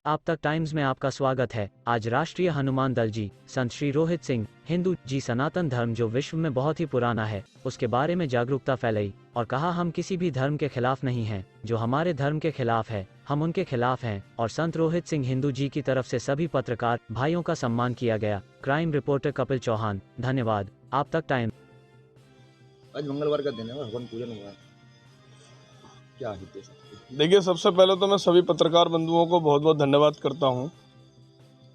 आप तक टाइम्स में आपका स्वागत है। आज राष्ट्रीय हनुमान दल जी संत श्री रोहित सिंह हिंदू जी सनातन धर्म जो विश्व में बहुत ही पुराना है उसके बारे में जागरूकता फैलाई और कहा हम किसी भी धर्म के खिलाफ नहीं हैं। जो हमारे धर्म के खिलाफ है हम उनके खिलाफ हैं। और संत रोहित सिंह हिंदू जी की तरफ से सभी पत्रकार भाइयों का सम्मान किया गया। क्राइम रिपोर्टर कपिल चौहान, धन्यवाद। आप तक टाइम। आज मंगलवार का दिन है और हवन पूजन हुआ है, क्या हित दे सकते हैं? देखिए, सबसे पहले तो मैं सभी पत्रकार बंधुओं को बहुत बहुत धन्यवाद करता हूं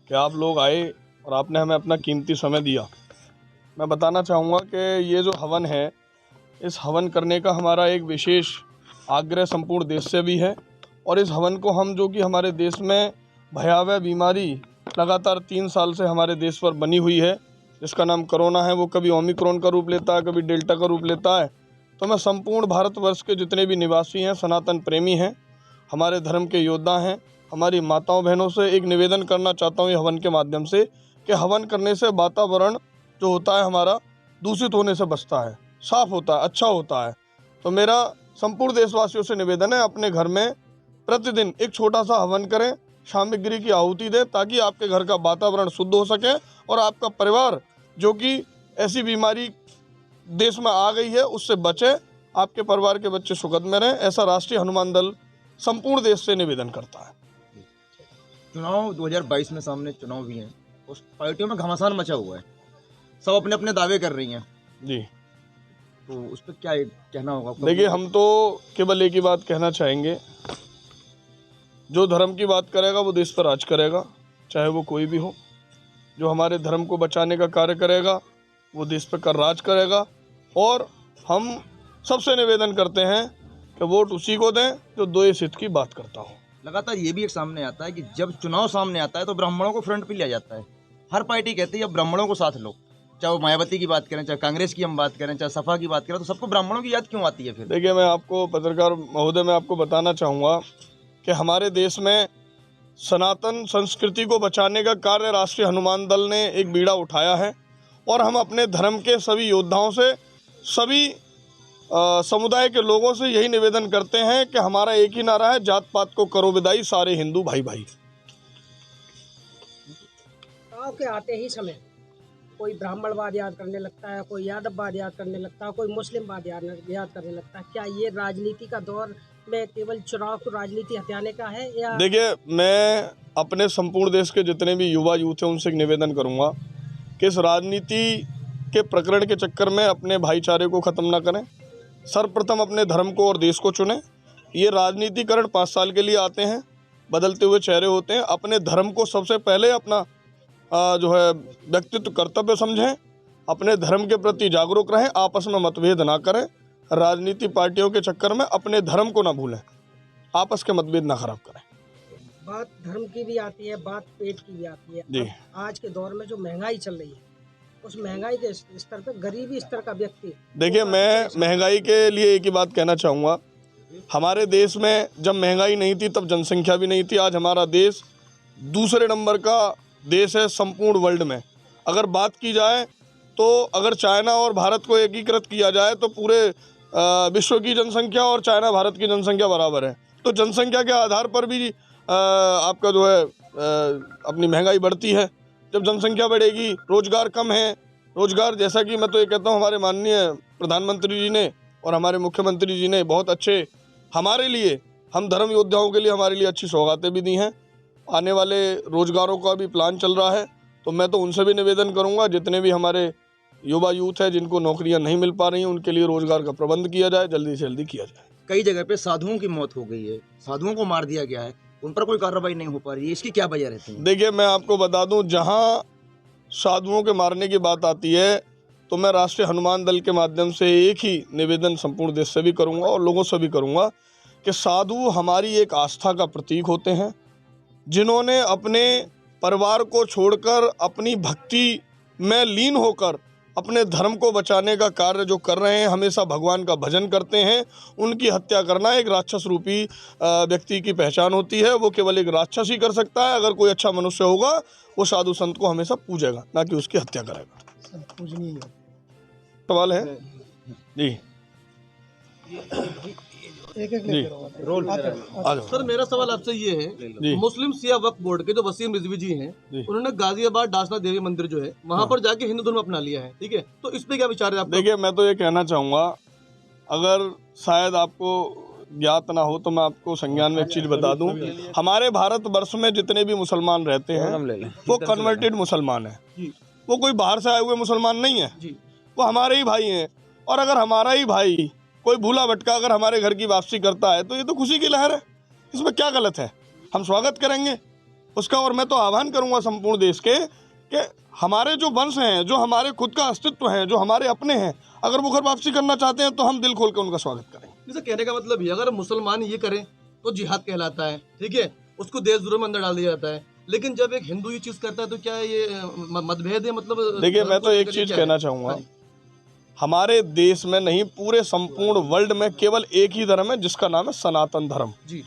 कि आप लोग आए और आपने हमें अपना कीमती समय दिया। मैं बताना चाहूँगा कि ये जो हवन है, इस हवन करने का हमारा एक विशेष आग्रह संपूर्ण देश से भी है। और इस हवन को हम जो कि हमारे देश में भयावह बीमारी लगातार 3 साल से हमारे देश पर बनी हुई है, जिसका नाम कोरोना है, वो कभी ओमिक्रॉन का रूप लेता है, कभी डेल्टा का रूप लेता है। तो मैं संपूर्ण भारतवर्ष के जितने भी निवासी हैं, सनातन प्रेमी हैं, हमारे धर्म के योद्धा हैं, हमारी माताओं बहनों से एक निवेदन करना चाहता हूँ ये हवन के माध्यम से कि हवन करने से वातावरण जो होता है हमारा दूषित होने से बचता है, साफ होता है, अच्छा होता है। तो मेरा संपूर्ण देशवासियों से निवेदन है, अपने घर में प्रतिदिन एक छोटा सा हवन करें, सामग्री की आहुति दें, ताकि आपके घर का वातावरण शुद्ध हो सके और आपका परिवार जो कि ऐसी बीमारी देश में आ गई है उससे बचे, आपके परिवार के बच्चे सुखद में रहें। ऐसा राष्ट्रीय हनुमान दल संपूर्ण देश से निवेदन करता है। चुनाव 2022 में सामने चुनाव भी हैं, उस पार्टियों में घमासान मचा हुआ है, सब अपने अपने दावे कर रही हैं जी, तो उस पर क्या कहना होगा आपका? देखिए, हम तो केवल एक ही बात कहना चाहेंगे, जो धर्म की बात करेगा वो देश पर राज करेगा, चाहे वो कोई भी हो। जो हमारे धर्म को बचाने का कार्य करेगा वो देश पर कर राज करेगा। और हम सबसे निवेदन करते हैं कि वोट उसी को दें जो देश हित की बात करता हो। लगातार ये भी एक सामने आता है कि जब चुनाव सामने आता है तो ब्राह्मणों को फ्रंट पे लिया जाता है। हर पार्टी कहती है अब ब्राह्मणों को साथ लो, चाहे वो मायावती की बात करें, चाहे कांग्रेस की हम बात करें, चाहे सपा की बात करें, तो सबको ब्राह्मणों की याद क्यों आती है फिर? देखिए, मैं आपको पत्रकार महोदय मैं आपको बताना चाहूँगा कि हमारे देश में सनातन संस्कृति को बचाने का कार्य राष्ट्रीय हनुमान दल ने एक बीड़ा उठाया है। और हम अपने धर्म के सभी योद्धाओं से, सभी समुदाय के लोगों से यही निवेदन करते हैं कि हमारा एक ही नारा है, जात पात को करो विदाई, सारे हिंदू भाई भाई। चुनाव के आते ही समय कोई ब्राह्मणवाद याद करने लगता है, कोई यादववाद याद करने लगता है, कोई मुस्लिमवाद याद करने लगता है। क्या ये राजनीति का दौर में केवल चुनाव को राजनीति हथियाने का है या? देखिए, मैं अपने संपूर्ण देश के जितने भी युवा यूथ हैं उनसे एक निवेदन करूंगा कि इस राजनीति के प्रकरण के चक्कर में अपने भाईचारे को ख़त्म ना करें। सर्वप्रथम अपने धर्म को और देश को चुनें। ये राजनीतिकरण 5 साल के लिए आते हैं, बदलते हुए चेहरे होते हैं। अपने धर्म को सबसे पहले अपना जो है व्यक्तित्व कर्तव्य समझें, अपने धर्म के प्रति जागरूक रहें, आपस में मतभेद ना करें, राजनीति पार्टियों के चक्कर में अपने धर्म को ना भूलें, आपस के मतभेद ना खराब करें। बात धर्म की भी आती है, बात पेट की भी आती है जी। अब आज के दौर में जो महंगाई चल रही है, उस महंगाई के स्तर पे गरीबी स्तर का व्यक्ति, देखिए, मैं महंगाई के लिए एक ही बात कहना चाहूँगा, हमारे देश में जब महंगाई नहीं थी तब जनसंख्या भी नहीं थी। आज हमारा देश दूसरे नंबर का देश है संपूर्ण वर्ल्ड में। अगर बात की जाए तो अगर चाइना और भारत को एकीकृत किया जाए तो पूरे विश्व की जनसंख्या और चाइना भारत की जनसंख्या बराबर है। तो जनसंख्या के आधार पर भी आपका जो है अपनी महंगाई बढ़ती है। जब जनसंख्या बढ़ेगी, रोजगार कम है, रोजगार जैसा कि मैं तो ये कहता हूँ हमारे माननीय प्रधानमंत्री जी ने और हमारे मुख्यमंत्री जी ने बहुत अच्छे हमारे लिए, हम धर्म योद्धाओं के लिए हमारे लिए अच्छी सौगातें भी दी हैं। आने वाले रोजगारों का भी प्लान चल रहा है। तो मैं तो उनसे भी निवेदन करूंगा, जितने भी हमारे युवा यूथ है जिनको नौकरियां नहीं मिल पा रही हैं उनके लिए रोजगार का प्रबंध किया जाए, जल्दी से जल्दी किया जाए। कई जगह पे साधुओं की मौत हो गई है, साधुओं को मार दिया गया है, उन पर कोई कार्रवाई नहीं हो पा रही है, इसकी क्या वजह रहती है? देखिए, मैं आपको बता दूं, जहां साधुओं के मारने की बात आती है तो मैं राष्ट्रीय हनुमान दल के माध्यम से एक ही निवेदन संपूर्ण देश से भी करूंगा और लोगों से भी करूंगा कि साधु हमारी एक आस्था का प्रतीक होते हैं, जिन्होंने अपने परिवार को छोड़कर अपनी भक्ति में लीन होकर अपने धर्म को बचाने का कार्य जो कर रहे हैं, हमेशा भगवान का भजन करते हैं। उनकी हत्या करना एक राक्षस रूपी व्यक्ति की पहचान होती है। वो केवल एक राक्षस ही कर सकता है। अगर कोई अच्छा मनुष्य होगा वो साधु संत को हमेशा पूजेगा, ना कि उसकी हत्या करेगा। सवाल है जी। जी आ जाओ। सर मेरा सवाल आपसे ये है, जी मुस्लिम सिया वक्फ बोर्ड के जो वसीम रिजवी जी हैं, जी। उन्होंने गाजियाबाद डासना देवी मंदिर जो है वहां पर जाके हिंदू धर्म अपना लिया है, ठीक है, तो इस पे क्या विचार है आपका? देखिए, मैं तो ये कहना चाहूँगा, अगर शायद आपको ज्ञात ना हो तो मैं आपको संज्ञान में एक चीज़ बता दूं। हमारे भारतवर्ष में जितने भी मुसलमान रहते हैं वो कन्वर्टेड मुसलमान है, वो कोई बाहर से आए हुए मुसलमान नहीं है, वो हमारे ही भाई हैं। और अगर हमारा ही भाई कोई भूला भटका अगर हमारे घर की वापसी करता है तो ये तो खुशी की लहर है, इसमें क्या गलत है, हम स्वागत करेंगे उसका। और मैं तो आह्वान करूंगा संपूर्ण देश के कि हमारे जो वंश हैं, जो हमारे खुद का अस्तित्व है, जो हमारे अपने हैं, अगर वो घर वापसी करना चाहते हैं तो हम दिल खोल के उनका स्वागत करेंगे। जैसे कहने का मतलब ये, अगर मुसलमान ये करें तो जिहाद कहलाता है, ठीक है, उसको देशद्रोह में अंदर डाल दिया जाता है, लेकिन जब एक हिंदू ये चीज करता है तो क्या ये मतभेद है? मतलब देखिए, मैं तो एक चीज कहना चाहूँगा, हमारे देश में नहीं पूरे संपूर्ण वर्ल्ड में केवल एक ही धर्म है जिसका नाम है सनातन धर्म जी।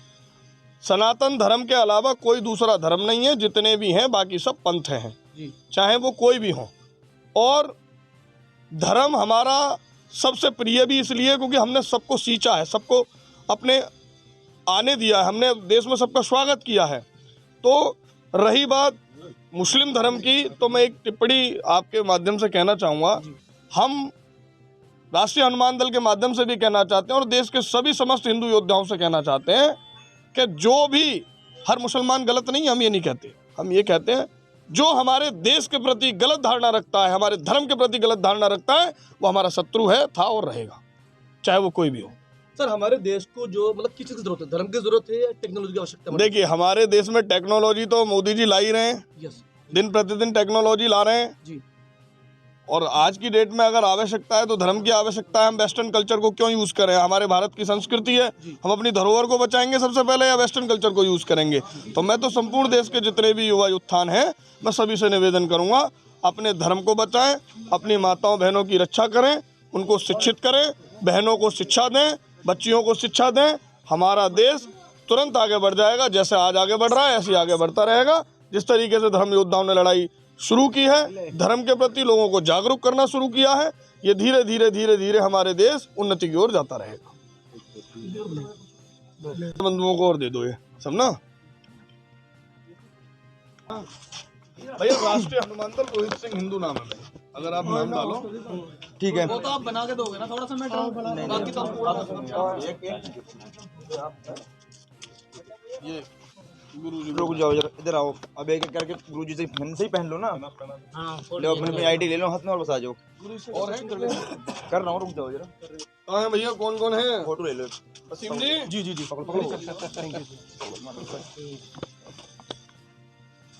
सनातन धर्म के अलावा कोई दूसरा धर्म नहीं है, जितने भी हैं बाकी सब पंथ हैं जी। चाहे वो कोई भी हो। और धर्म हमारा सबसे प्रिय भी इसलिए क्योंकि हमने सबको सींचा है, सबको अपने आने दिया है, हमने देश में सबका स्वागत किया है। तो रही बात मुस्लिम धर्म की, तो मैं एक टिप्पणी आपके माध्यम से कहना चाहूँगा, हम राष्ट्रीय हनुमान दल के माध्यम से भी कहना चाहते हैं और देश के सभी समस्त हिंदू योद्धाओं से कहना चाहते हैं कि जो भी, हर मुसलमान गलत नहीं, हम ये नहीं कहते, हम ये कहते हैं जो हमारे देश के प्रति गलत धारणा रखता है, हमारे धर्म के प्रति गलत धारणा रखता है, वो हमारा शत्रु है, था और रहेगा, चाहे वो कोई भी हो। सर हमारे देश को जो मतलब किस चीज की जरूरत है, धर्म की जरूरत है या टेक्नोलॉजी की आवश्यकता है? देखिए, हमारे देश में टेक्नोलॉजी तो मोदी जी ला ही रहे हैं, यस दिन प्रतिदिन टेक्नोलॉजी ला रहे हैं जी। और आज की डेट में अगर आवश्यकता है तो धर्म की आवश्यकता है, हम वेस्टर्न कल्चर को क्यों यूज़ करें? हमारे भारत की संस्कृति है, हम अपनी धरोहर को बचाएंगे सबसे पहले या वेस्टर्न कल्चर को यूज़ करेंगे? तो मैं तो संपूर्ण देश के जितने भी युवा उत्थान हैं, मैं सभी से निवेदन करूंगा, अपने धर्म को बचाएं, अपनी माताओं बहनों की रक्षा करें, उनको शिक्षित करें, बहनों को शिक्षा दें, बच्चियों को शिक्षा दें। हमारा देश तुरंत आगे बढ़ जाएगा, जैसे आज आगे बढ़ रहा है ऐसे ही आगे बढ़ता रहेगा। जिस तरीके से धर्म योद्धाओं ने लड़ाई शुरू की है, धर्म के प्रति लोगों को जागरूक करना शुरू किया है, ये धीरे धीरे धीरे धीरे हमारे देश उन्नति की ओर जाता रहेगा। बंधुओं को और दे दो ये सब ना भैया। राष्ट्रीय हनुमान दल रोहित सिंह हिंदू नाम है, अगर आप नाम डालो ठीक है। वो तो आप बना के दोगे ना, थोड़ा सा मैं बाकी तो हम पूरा ये गुरुजी रुक जाओ जरा, इधर आओ, अब एक एक करके गुरुजी से हमसे ही पहन लो ना। लो अपनी आईडी ले लो हाथ में और बसा जाओ। और है कर रहा हूँ, रुक जाओ जरा। कहाँ है भैया, कौन कौन है? फोटो ले लो। वसीम जी, जी जी जी, पकड़ो पकड़ो।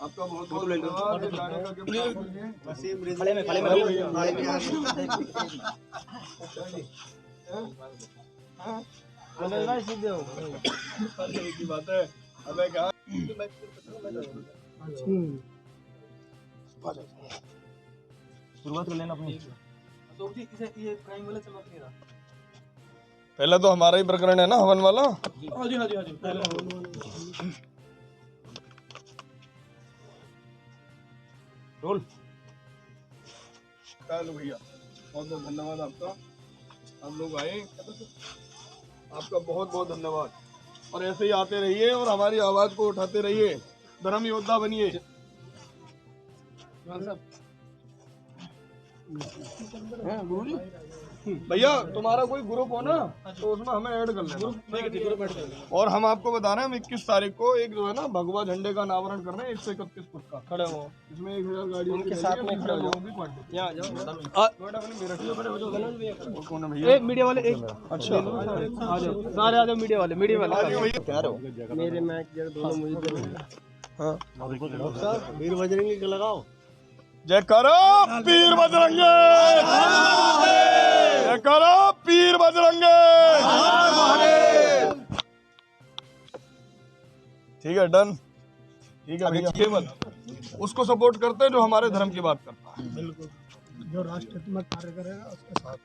आपका बहुत बहुत धन्यवाद। खड़े में की बात है। अबे क्या शुरुआत कर लेना अपनी। पहले तो हमारा ही प्रकरण है ना, हवन वाला। हाँ जी हाँ जी हाँ जी। रोल। चलो भैया, बहुत बहुत धन्यवाद आपका, हम लोग आए, आपका बहुत बहुत धन्यवाद। और ऐसे ही आते रहिए और हमारी आवाज को उठाते रहिए, धर्म योद्धा बनिए। भैया तुम्हारा कोई ग्रुप हो ना तो उसमें हमें ऐड कर लेना। और हम आपको बता रहे हैं, हम 21 तारीख को एक जो है ना भगवा झंडे का अनावरण कर रहे हैं, 131 फुट का खड़े हो, इसमें 1000 गाड़ी उनके साथ में खड़े लोगों की क्वांटिटी। कौन है भैया? मीडिया वाले एक, अच्छा आ जाओ सारे, आ जाओ मीडिया वाले, मीडिया वाले क्या रहो मेरे मैच दोनों मुझे। हाँ, वीर बजरंगी का लगाओ। जय करो पीर बजरंगे, जय करो पीर बजरंगे। ठीक है, डन। ठीक है भैया, केवल उसको सपोर्ट करते हैं जो हमारे धर्म की बात करता है। जो राष्ट्र हित में कार्य करेगा उसके साथ